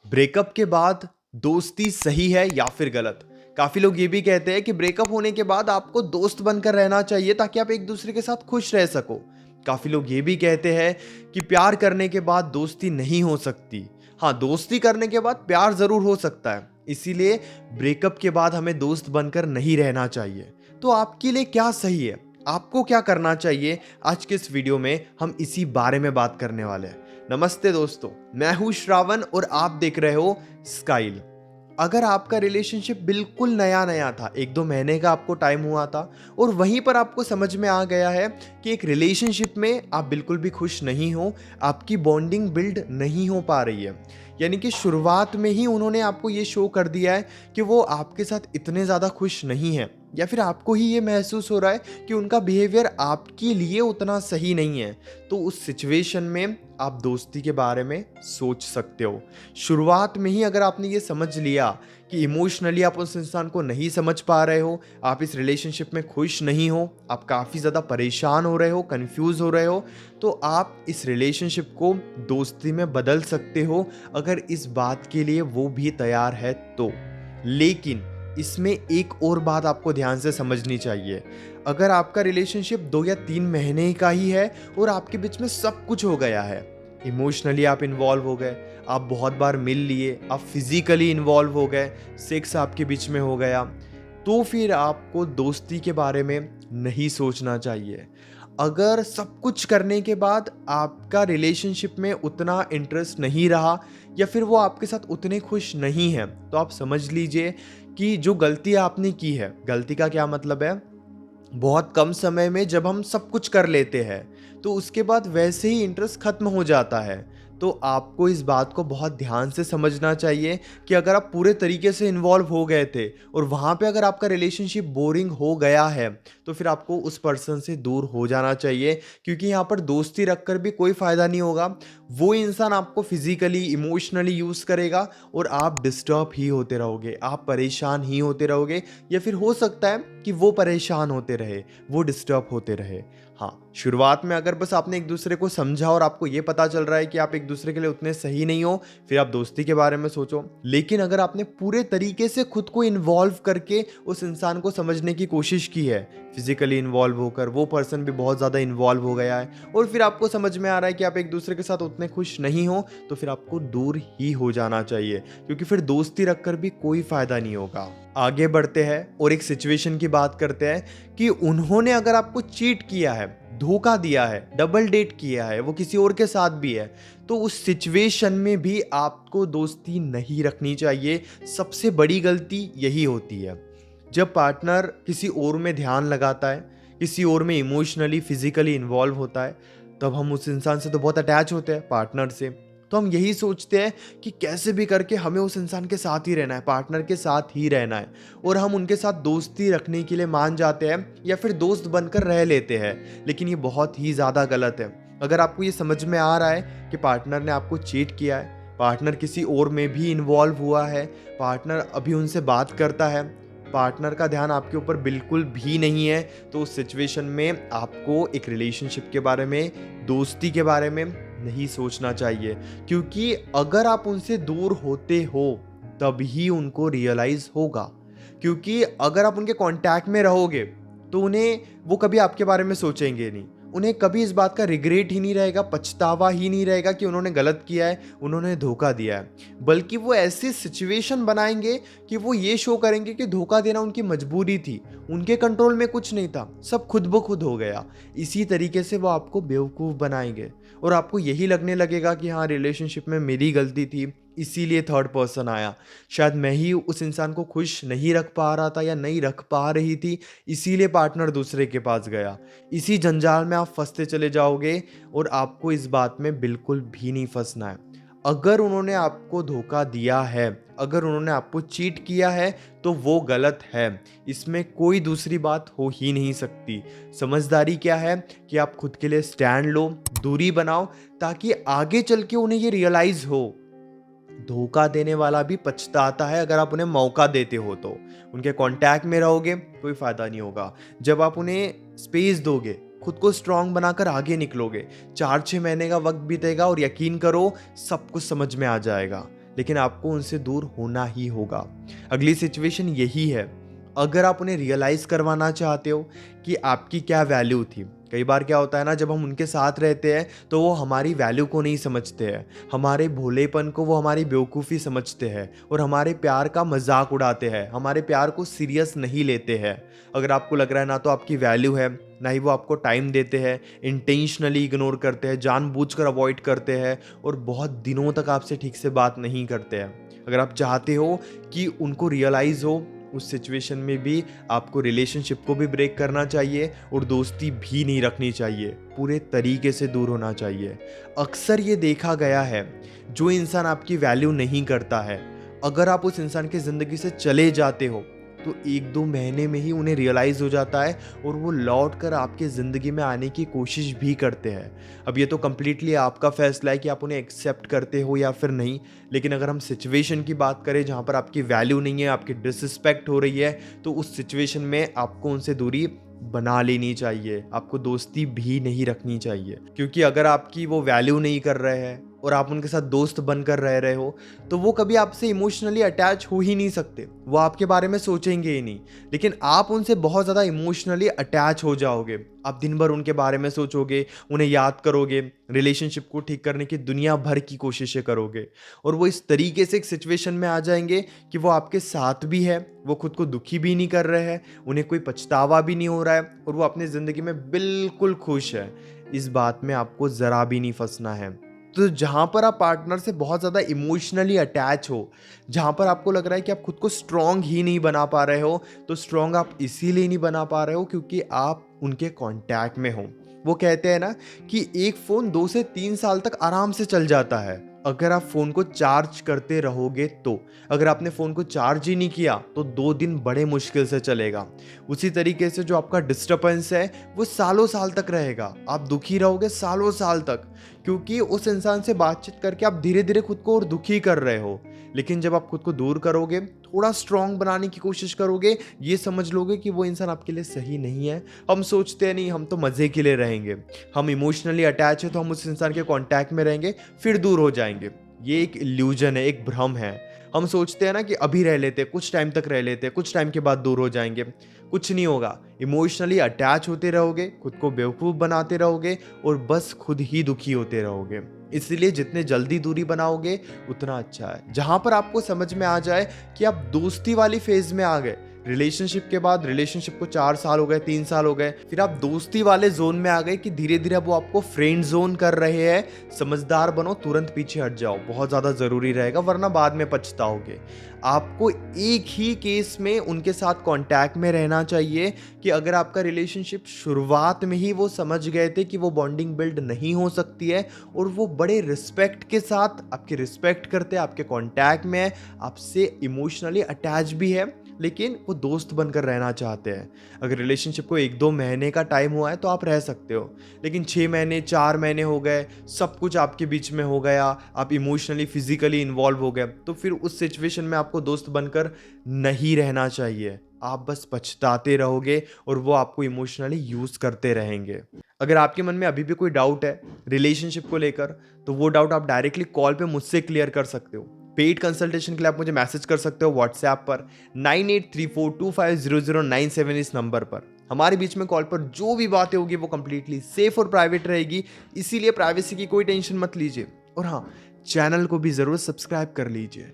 Breakup के बाद दोस्ती सही है या फिर गलत? काफी लोग ये भी कहते हैं कि ब्रेकअप होने के बाद आपको दोस्त बनकर रहना चाहिए ताकि आप एक दूसरे के साथ खुश रह सको। काफी लोग ये भी कहते हैं कि प्यार करने के बाद दोस्ती नहीं हो सकती। हाँ, दोस्ती करने के बाद प्यार जरूर हो सकता है, इसीलिए ब्रेकअप के बाद हमें दोस्त बनकर नहीं रहना चाहिए। तो आपके लिए क्या सही है, आपको क्या करना चाहिए? आज के इस वीडियो में हम इसी बारे में बात करने वाले हैं। नमस्ते दोस्तों, मैं हूं श्रावण और आप देख रहे हो स्काइल। अगर आपका रिलेशनशिप बिल्कुल नया नया था, 1-2 महीने का आपको टाइम हुआ था और वहीं पर आपको समझ में आ गया है कि एक रिलेशनशिप में आप बिल्कुल भी खुश नहीं हो, आपकी बॉन्डिंग बिल्ड नहीं हो पा रही है, यानी कि शुरुआत में ही उन्होंने आपको ये शो कर दिया है कि वो आपके साथ इतने ज़्यादा खुश नहीं है, या फिर आपको ही ये महसूस हो रहा है कि उनका बिहेवियर आपके लिए उतना सही नहीं है, तो उस सिचुएशन में आप दोस्ती के बारे में सोच सकते हो। शुरुआत में ही अगर आपने ये समझ लिया कि इमोशनली आप उस इंसान को नहीं समझ पा रहे हो, आप इस रिलेशनशिप में खुश नहीं हो, आप काफ़ी ज़्यादा परेशान हो रहे हो, कंफ्यूज हो रहे हो, तो आप इस रिलेशनशिप को दोस्ती में बदल सकते हो अगर इस बात के लिए वो भी तैयार है तो। लेकिन इसमें एक और बात आपको ध्यान से समझनी चाहिए। अगर आपका रिलेशनशिप 2 या 3 महीने का ही है और आपके बीच में सब कुछ हो गया है, इमोशनली आप इन्वॉल्व हो गए, आप बहुत बार मिल लिए, आप फिजिकली इन्वॉल्व हो गए, सेक्स आपके बीच में हो गया, तो फिर आपको दोस्ती के बारे में नहीं सोचना चाहिए। अगर सब कुछ करने के बाद आपका रिलेशनशिप में उतना इंटरेस्ट नहीं रहा या फिर वो आपके साथ उतने खुश नहीं हैं, तो आप समझ लीजिए कि जो गलती आपने की है, गलती का क्या मतलब है, बहुत कम समय में जब हम सब कुछ कर लेते हैं तो उसके बाद वैसे ही इंटरेस्ट खत्म हो जाता है। तो आपको इस बात को बहुत ध्यान से समझना चाहिए कि अगर आप पूरे तरीके से इन्वॉल्व हो गए थे और वहाँ पे अगर आपका रिलेशनशिप बोरिंग हो गया है, तो फिर आपको उस पर्सन से दूर हो जाना चाहिए, क्योंकि यहाँ पर दोस्ती रखकर भी कोई फ़ायदा नहीं होगा। वो इंसान आपको फिजिकली इमोशनली यूज़ करेगा और आप डिस्टर्ब ही होते रहोगे, आप परेशान ही होते रहोगे, या फिर हो सकता है कि वो परेशान होते रहे, वो डिस्टर्ब होते रहे। हाँ, शुरुआत में अगर बस आपने एक दूसरे को समझा और आपको ये पता चल रहा है कि आप एक दूसरे के लिए उतने सही नहीं हो, फिर आप दोस्ती के बारे में सोचो। लेकिन अगर आपने पूरे तरीके से खुद को इन्वॉल्व करके उस इंसान को समझने की कोशिश की है, फिजिकली इन्वॉल्व होकर वो पर्सन भी बहुत ज़्यादा इन्वॉल्व हो गया है और फिर आपको समझ में आ रहा है कि आप एक दूसरे के साथ उतने खुश नहीं हो, तो फिर आपको दूर ही हो जाना चाहिए, क्योंकि फिर दोस्ती रखकर भी कोई फ़ायदा नहीं होगा। आगे बढ़ते हैं और एक सिचुएशन की बात करते हैं कि उन्होंने अगर आपको चीट किया है, धोखा दिया है, डबल डेट किया है, वो किसी और के साथ भी है, तो उस सिचुएशन में भी आपको दोस्ती नहीं रखनी चाहिए। सबसे बड़ी गलती यही होती है, जब पार्टनर किसी और में ध्यान लगाता है, किसी और में इमोशनली फिजिकली इन्वॉल्व होता है, तब हम उस इंसान से तो बहुत अटैच होते हैं, पार्टनर से, तो हम यही सोचते हैं कि कैसे भी करके हमें उस इंसान के साथ ही रहना है, पार्टनर के साथ ही रहना है, और हम उनके साथ दोस्ती रखने के लिए मान जाते हैं या फिर दोस्त बनकर रह लेते हैं। लेकिन ये बहुत ही ज़्यादा गलत है। अगर आपको ये समझ में आ रहा है कि पार्टनर ने आपको चीट किया है, पार्टनर किसी और में भी इन्वॉल्व हुआ है, पार्टनर अभी उनसे बात करता है, पार्टनर का ध्यान आपके ऊपर बिल्कुल भी नहीं है, तो उस सिचुएशन में आपको एक रिलेशनशिप के बारे में, दोस्ती के बारे में नहीं सोचना चाहिए। क्योंकि अगर आप उनसे दूर होते हो तभी उनको रियलाइज होगा, क्योंकि अगर आप उनके कांटेक्ट में रहोगे तो उन्हें वो कभी आपके बारे में सोचेंगे नहीं, उन्हें कभी इस बात का रिग्रेट ही नहीं रहेगा, पछतावा ही नहीं रहेगा कि उन्होंने गलत किया है, उन्होंने धोखा दिया है, बल्कि वो ऐसी सिचुएशन बनाएंगे कि वो ये शो करेंगे कि धोखा देना उनकी मजबूरी थी, उनके कंट्रोल में कुछ नहीं था, सब खुद ब खुद हो गया। इसी तरीके से वो आपको बेवकूफ़ बनाएंगे और आपको यही लगने लगेगा कि हाँ, रिलेशनशिप में मेरी गलती थी, इसीलिए थर्ड पर्सन आया, शायद मैं ही उस इंसान को खुश नहीं रख पा रहा था या नहीं रख पा रही थी, इसीलिए पार्टनर दूसरे के पास गया। इसी जंजाल में आप फंसते चले जाओगे और आपको इस बात में बिल्कुल भी नहीं फंसना है। अगर उन्होंने आपको धोखा दिया है, अगर उन्होंने आपको चीट किया है, तो वो गलत है, इसमें कोई दूसरी बात हो ही नहीं सकती। समझदारी क्या है कि आप खुद के लिए स्टैंड लो, दूरी बनाओ, ताकि आगे चल के उन्हें ये रियलाइज हो। धोखा देने वाला भी पछताता है, अगर आप उन्हें मौका देते हो तो। उनके कांटेक्ट में रहोगे कोई फायदा नहीं होगा। जब आप उन्हें स्पेस दोगे, खुद को स्ट्रांग बनाकर आगे निकलोगे, 4-6 महीने का वक्त बीतेगा और यकीन करो सब कुछ समझ में आ जाएगा। लेकिन आपको उनसे दूर होना ही होगा। अगली सिचुएशन यही है, अगर आप उन्हें रियलाइज़ करवाना चाहते हो कि आपकी क्या वैल्यू थी। कई बार क्या होता है ना, जब हम उनके साथ रहते हैं तो वो हमारी वैल्यू को नहीं समझते हैं, हमारे भोलेपन को वो हमारी बेवकूफ़ी समझते हैं और हमारे प्यार का मजाक उड़ाते हैं, हमारे प्यार को सीरियस नहीं लेते हैं। अगर आपको लग रहा है ना तो आपकी वैल्यू है, ना ही वो आपको टाइम देते हैं, इंटेंशनली इग्नोर करते हैं, जानबूझकर अवॉइड करते हैं और बहुत दिनों तक आपसे ठीक से बात नहीं करते हैं। अगर आप चाहते हो कि उनको रियलाइज़ हो, उस सिचुएशन में भी आपको रिलेशनशिप को भी ब्रेक करना चाहिए और दोस्ती भी नहीं रखनी चाहिए, पूरे तरीके से दूर होना चाहिए। अक्सर ये देखा गया है, जो इंसान आपकी वैल्यू नहीं करता है, अगर आप उस इंसान की ज़िंदगी से चले जाते हो तो 1-2 महीने में ही उन्हें रियलाइज़ हो जाता है और वो लौट कर आपकी ज़िंदगी में आने की कोशिश भी करते हैं। अब ये तो कंप्लीटली आपका फैसला है कि आप उन्हें एक्सेप्ट करते हो या फिर नहीं। लेकिन अगर हम सिचुएशन की बात करें जहाँ पर आपकी वैल्यू नहीं है, आपकी डिसरिस्पेक्ट हो रही है, तो उस सिचुएशन में आपको उनसे दूरी बना लेनी चाहिए, आपको दोस्ती भी नहीं रखनी चाहिए। क्योंकि अगर आपकी वो वैल्यू नहीं कर रहे हैं और आप उनके साथ दोस्त बनकर रह रहे हो, तो वो कभी आपसे इमोशनली अटैच हो ही नहीं सकते, वो आपके बारे में सोचेंगे ही नहीं। लेकिन आप उनसे बहुत ज़्यादा इमोशनली अटैच हो जाओगे, आप दिन भर उनके बारे में सोचोगे, उन्हें याद करोगे, रिलेशनशिप को ठीक करने की दुनिया भर की कोशिशें करोगे और वो इस तरीके से एक सिचुएशन में आ जाएंगे कि वो आपके साथ भी है, वो खुद को दुखी भी नहीं कर रहे हैं, उन्हें कोई पछतावा भी नहीं हो रहा है और वो अपनी ज़िंदगी में बिल्कुल खुश है। इस बात में आपको ज़रा भी नहीं फंसना है। तो जहाँ पर आप पार्टनर से बहुत ज़्यादा इमोशनली अटैच हो, जहाँ पर आपको लग रहा है कि आप खुद को स्ट्रॉन्ग ही नहीं बना पा रहे हो, तो स्ट्रॉन्ग आप इसीलिए नहीं बना पा रहे हो क्योंकि आप उनके कांटेक्ट में हो। वो कहते हैं ना कि एक फ़ोन 2 से 3 साल तक आराम से चल जाता है, अगर आप फ़ोन को चार्ज करते रहोगे तो। अगर आपने फ़ोन को चार्ज ही नहीं किया तो 2 दिन बड़े मुश्किल से चलेगा। उसी तरीके से जो आपका डिस्टर्बेंस है वो सालों साल तक रहेगा, आप दुखी रहोगे सालों साल तक, क्योंकि उस इंसान से बातचीत करके आप धीरे धीरे खुद को और दुखी कर रहे हो। लेकिन जब आप खुद को दूर करोगे, थोड़ा स्ट्रांग बनाने की कोशिश करोगे, ये समझ लोगे कि वो इंसान आपके लिए सही नहीं है। हम सोचते हैं नहीं, हम तो मज़े के लिए रहेंगे, हम इमोशनली अटैच है तो हम उस इंसान के कांटेक्ट में रहेंगे फिर दूर हो जाएंगे। ये एक इल्यूजन है, एक भ्रम है। हम सोचते हैं ना कि अभी रह लेते, कुछ टाइम तक रह लेते, कुछ टाइम के बाद दूर हो जाएंगे। कुछ नहीं होगा, इमोशनली अटैच होते रहोगे, खुद को बेवकूफ़ बनाते रहोगे और बस खुद ही दुखी होते रहोगे। इसलिए जितने जल्दी दूरी बनाओगे उतना अच्छा है। जहाँ पर आपको समझ में आ जाए कि आप दोस्ती वाली फेज में आ गए, रिलेशनशिप के बाद रिलेशनशिप को 4 साल हो गए, 3 साल हो गए, फिर आप दोस्ती वाले जोन में आ गए कि धीरे धीरे वो आपको फ्रेंड जोन कर रहे हैं, समझदार बनो, तुरंत पीछे हट जाओ, बहुत ज़्यादा ज़रूरी रहेगा वरना बाद में पछताओगे। आपको एक ही केस में उनके साथ कांटेक्ट में रहना चाहिए कि अगर आपका रिलेशनशिप शुरुआत में ही वो समझ गए थे कि वो बॉन्डिंग बिल्ड नहीं हो सकती है और वो बड़े रिस्पेक्ट के साथ आपकी रिस्पेक्ट करते हैं, आपके कांटेक्ट में है, आपसे इमोशनली अटैच भी है, लेकिन वो दोस्त बनकर रहना चाहते हैं। अगर रिलेशनशिप को 1-2 महीने का टाइम हुआ है तो आप रह सकते हो, लेकिन 6 महीने 4 महीने हो गए, सब कुछ आपके बीच में हो गया, आप इमोशनली फिजिकली इन्वॉल्व हो गए, तो फिर उस सिचुएशन में आपको दोस्त बनकर नहीं रहना चाहिए। आप बस पछताते रहोगे और वो आपको इमोशनली यूज़ करते रहेंगे। अगर आपके मन में अभी भी कोई डाउट है रिलेशनशिप को लेकर, तो वो डाउट आप डायरेक्टली कॉल पे मुझसे क्लियर कर सकते हो। पेड कंसल्टेशन के लिए आप मुझे मैसेज कर सकते हो व्हाट्सएप पर 9834250097 इस नंबर पर। हमारे बीच में कॉल पर जो भी बातें होगी वो कंप्लीटली सेफ और प्राइवेट रहेगी, इसीलिए प्राइवेसी की कोई टेंशन मत लीजिए। और हाँ, चैनल को भी ज़रूर सब्सक्राइब कर लीजिए।